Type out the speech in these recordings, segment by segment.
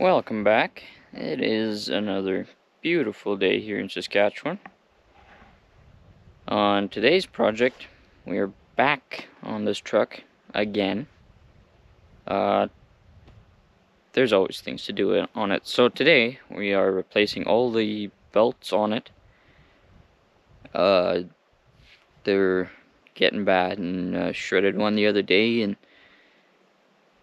Welcome back. It is another beautiful day here in Saskatchewan. On today's project, we are back on this truck again. There's always things to do on it. So today, we are replacing all the belts on it. They're getting bad, and shredded one the other day, and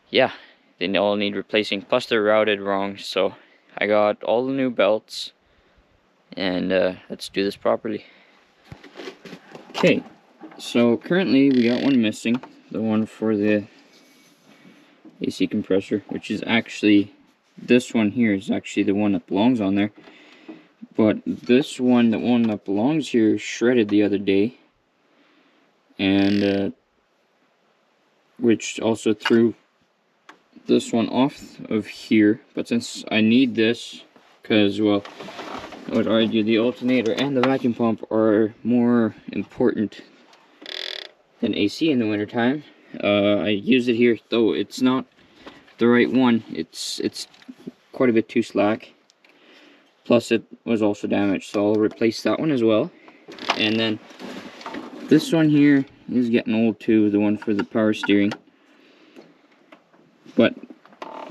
yeah, they all need replacing, plus they're routed wrong. So I got all the new belts, and let's do this properly. Okay, so currently we got one missing, the one for the AC compressor, which is actually, this one here is actually the one that belongs on there. But this one, the one that belongs here, shredded the other day, and which also threw this one off of here. But since I need this, because, well, I would argue the alternator and the vacuum pump are more important than AC in the wintertime. I use it here, though it's not the right one. It's quite a bit too slack. Plus it was also damaged, so I'll replace that one as well. And then this one here is getting old too, the one for the power steering. But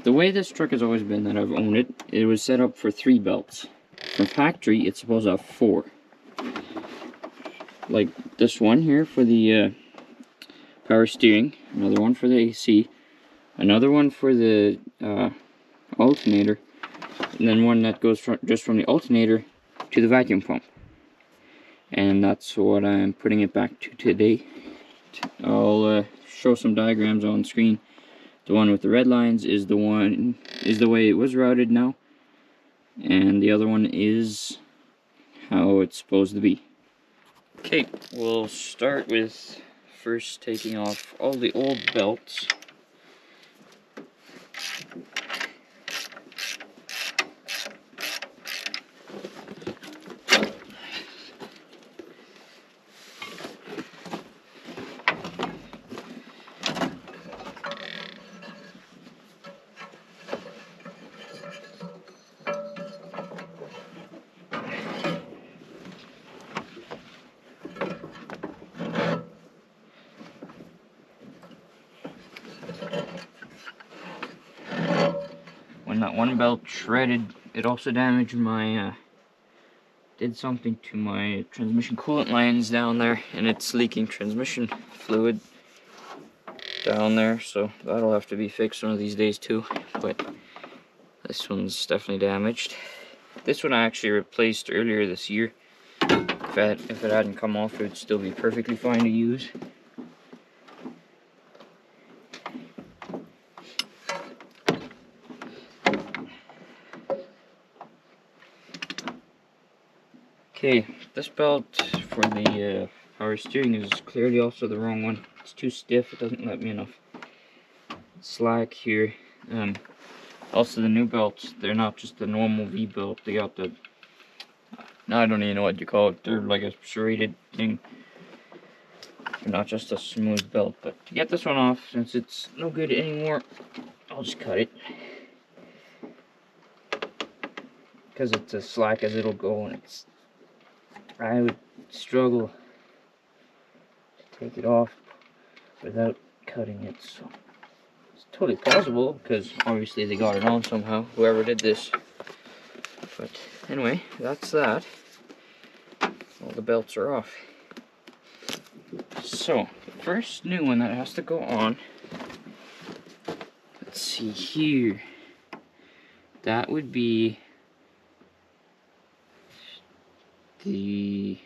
the way this truck has always been that I've owned it, it was set up for 3 belts. From factory, it's supposed to have 4. Like this one here for the power steering, another one for the AC, another one for the alternator, and then one that goes just from the alternator to the vacuum pump. And that's what I'm putting it back to today. I'll show some diagrams on screen. The one with the red lines is the way it was routed now, and the other one is how it's supposed to be. Okay, we'll start with first taking off all the old belts. When that one belt shredded, it also damaged my, did something to my transmission coolant lines down there, and it's leaking transmission fluid down there, so that'll have to be fixed one of these days too. But this one's definitely damaged. This one I actually replaced earlier this year. If it hadn't come off, it would still be perfectly fine to use. Okay, this belt for the power steering is clearly also the wrong one. It's too stiff, it doesn't let me enough slack here. Also the new belts, they're not just the normal V-belt, they got the, now I don't even know what you call it, they're like a serrated thing. They're not just a smooth belt. But to get this one off, since it's no good anymore, I'll just cut it. Because it's as slack as it'll go, and I would struggle to take it off without cutting it. So it's totally possible, because obviously they got it on somehow, whoever did this. But anyway, that's that. All the belts are off. So the first new one that has to go on, let's see here, that would be the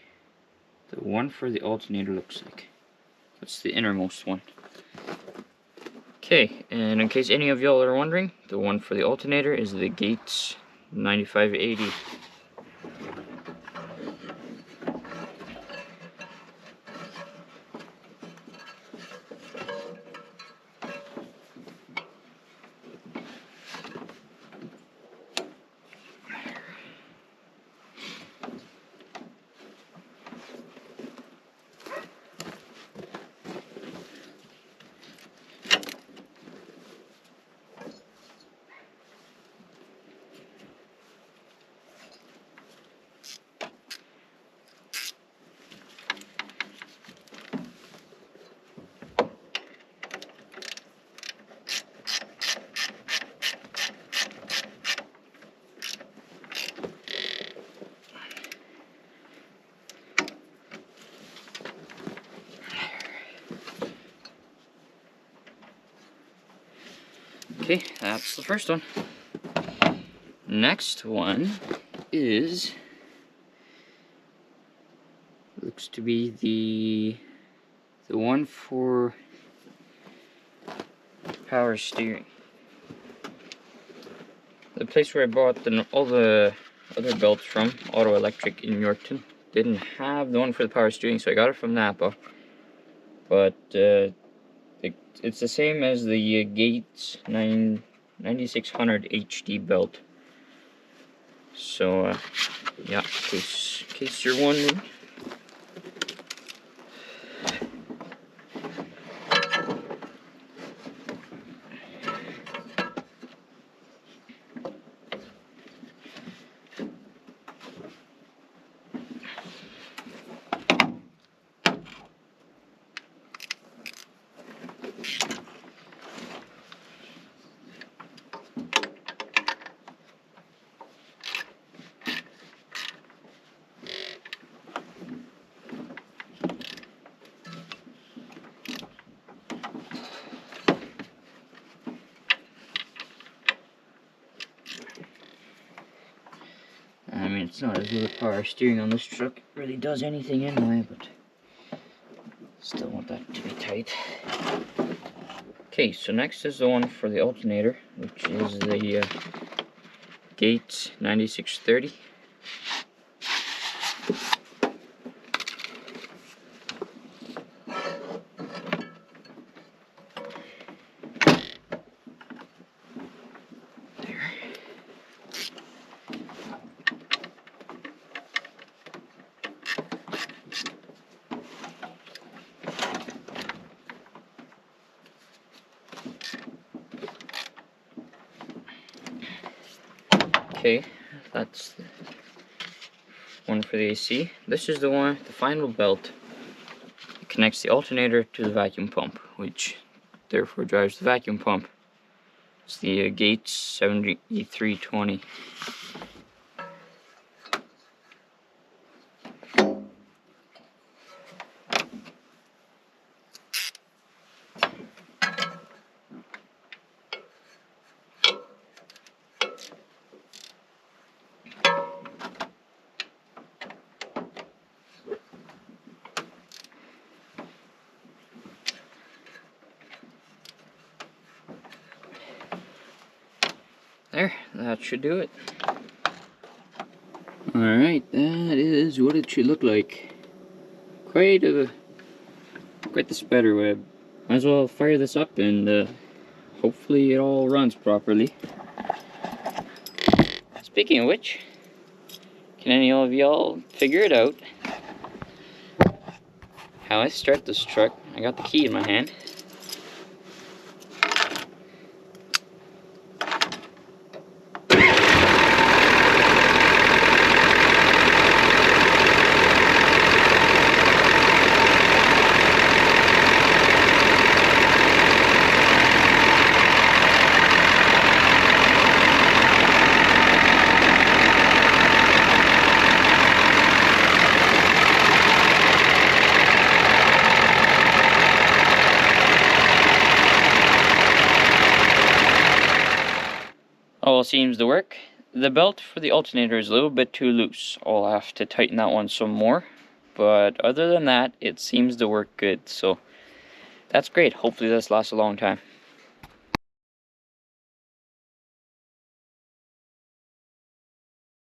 one for the alternator, looks like. That's the innermost one. Okay, and in case any of y'all are wondering, the one for the alternator is the Gates 9580. Okay, that's the first one. Next one is, looks to be the one for power steering. The place where I bought all the other belts from, Auto Electric in Yorkton, didn't have the one for the power steering, so I got it from Napa. But it's the same as the Gates 9600 HD belt. So yeah, in case you're wondering. I mean, it's not as good a power steering on this truck. It really does anything anyway, but still want that to be tight. Okay, so next is the one for the alternator, which is the Gates 9630. Okay, that's the one for the AC. This is the final belt. It connects the alternator to the vacuum pump, which therefore drives the vacuum pump. It's the Gates 7320. There, that should do it. Alright, that is what it should look like. Quite the spider web. Might as well fire this up and hopefully it all runs properly. Speaking of which, can any of y'all figure it out how I start this truck? I got the key in my hand. All seems to work. The belt for the alternator is a little bit too loose. I'll have to tighten that one some more. But other than that, it seems to work good. So that's great. Hopefully this lasts a long time.